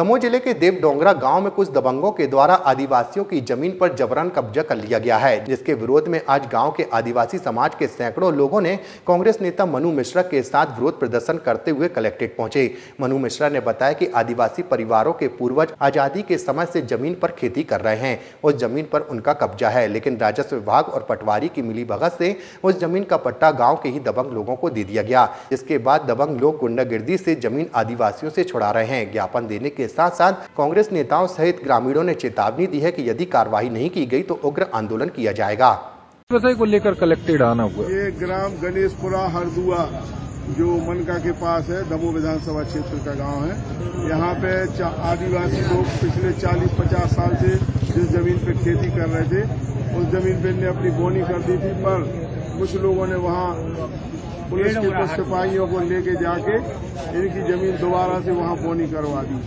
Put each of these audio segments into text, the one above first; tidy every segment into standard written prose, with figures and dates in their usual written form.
दमोह जिले के देवडोंगरा गांव में कुछ दबंगों के द्वारा आदिवासियों की जमीन पर जबरन कब्जा कर लिया गया है, जिसके विरोध में आज गांव के आदिवासी समाज के सैकड़ों लोगों ने कांग्रेस नेता मनु मिश्रा के साथ विरोध प्रदर्शन करते हुए कलेक्ट्रेट पहुंचे। मनु मिश्रा ने बताया कि आदिवासी परिवारों के पूर्वज आजादी के समय से जमीन पर खेती कर रहे हैं। उस जमीन पर उनका कब्जा है, लेकिन राजस्व विभाग और पटवारी की मिलीभगत से उस जमीन का पट्टा गाँव के ही दबंग लोगों को दे दिया गया। जिसके बाद दबंग लोग गुंडागिर्दी से जमीन आदिवासियों से छुड़ा रहे हैं। ज्ञापन देने के साथ साथ कांग्रेस नेताओं सहित ग्रामीणों ने चेतावनी दी है कि यदि कार्रवाई नहीं की गई तो उग्र आंदोलन किया जाएगा। को लेकर कलेक्टेड आना हुआ। ये ग्राम गणेशपुरा हरदुआ जो मनका के पास है, दमोह विधानसभा क्षेत्र का गांव है। यहाँ पे आदिवासी लोग पिछले 40-50 साल से जिस जमीन पे खेती कर रहे थे, उस जमीन पे इनने अपनी बोनी कर दी थी, पर कुछ लोगों ने वहाँ पुलिस के कुछ सिपाहियों को लेके जाके इनकी जमीन दोबारा से वहाँ बोनी करवा दी।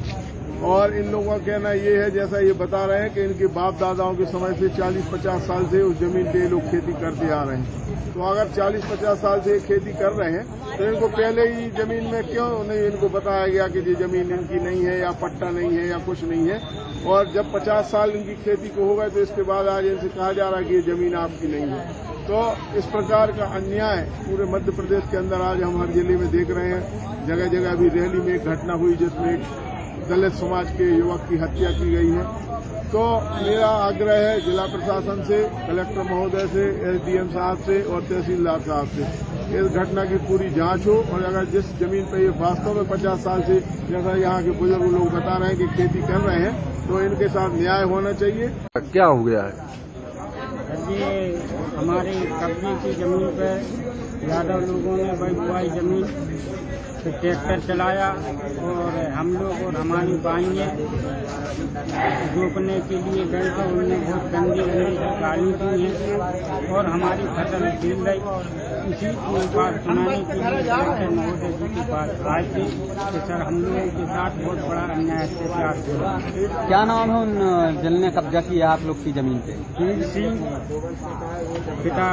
और इन लोगों का कहना ये है, जैसा ये बता रहे हैं कि इनके बाप दादाओं के समय से 40-50 साल से उस जमीन पे लोग खेती करते आ रहे हैं। तो अगर 40-50 साल से खेती कर रहे हैं तो इनको पहले ही जमीन में क्यों नहीं इनको बताया गया कि ये जमीन इनकी नहीं है या पट्टा नहीं है या कुछ नहीं है। और जब 50 साल इनकी खेती को होगा तो इसके बाद आज इनसे कहा जा रहा है कि ये जमीन आपकी नहीं है। तो इस प्रकार का अन्याय पूरे मध्य प्रदेश के अंदर आज हम हर जिले में देख रहे हैं। जगह जगह अभी रैली में एक घटना हुई जिसमें दलित समाज के युवक की हत्या की गई है। तो मेरा आग्रह है जिला प्रशासन से, कलेक्टर महोदय से, एसडीएम साहब से और तहसीलदार साहब से इस घटना की पूरी जांच हो। और अगर जिस जमीन पर ये वास्तव में 50 साल से जैसा यहाँ के बुजुर्ग लोग बता रहे हैं कि खेती कर रहे हैं, तो इनके साथ न्याय होना चाहिए। क्या हो गया है? ये हमारे कब्जे की जमीन पर यादव लोगों ने बुआई जमीन पे ट्रैक्टर चलाया और हम लोग और हमारी बाइयाँ रोकने के लिए गए तो उन्होंने बहुत गंदी गाली दी है और हमारी फसल छीन गई। इसी बात सुनाने के लिए कलेक्टर महोदय जी के पास आए थे कि सर हम लोगों के साथ बहुत बड़ा अन्याय अत्याचार हुआ। क्या नाम है उन जिनने कब्जा किया आप लोग की जमीन पे? वीर सिंह पिता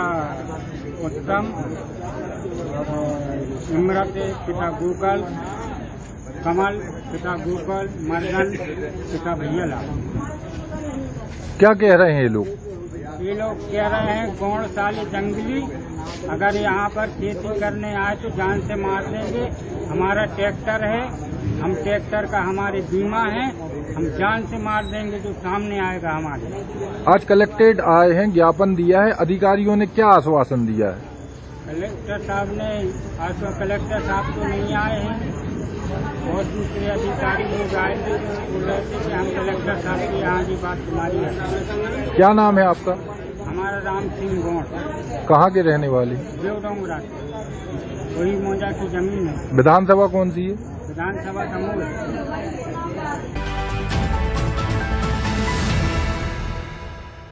उत्तम, इमरत पिता गोपाल, कमल पिता गोपाल, मरगन पिता भैया। क्या कह रहे हैं ये लोग? ये लोग कह रहे हैं गौणशाली जंगली अगर यहाँ पर खेती करने आए तो जान से मार देंगे। हमारा ट्रैक्टर है, हम ट्रैक्टर का हमारे बीमा है, हम जान से मार देंगे जो सामने आएगा हमारे। आज कलेक्टेड आए हैं, ज्ञापन दिया है, अधिकारियों ने क्या आश्वासन दिया है? कलेक्टर साहब ने कलेक्टर साहब तो नहीं आए हैं और दूसरे अधिकारी लोग आए थे, बोल रहे थे कि हम कलेक्टर साहब की यहाँ की बात तुम्हारी है। क्या नाम है आपका? हमारा राम सिंह गौड़। कहाँ के रहने वाले? देवडोंगरा, वही मौजा की जमीन है। विधानसभा कौन सी है? विधानसभा दमोह।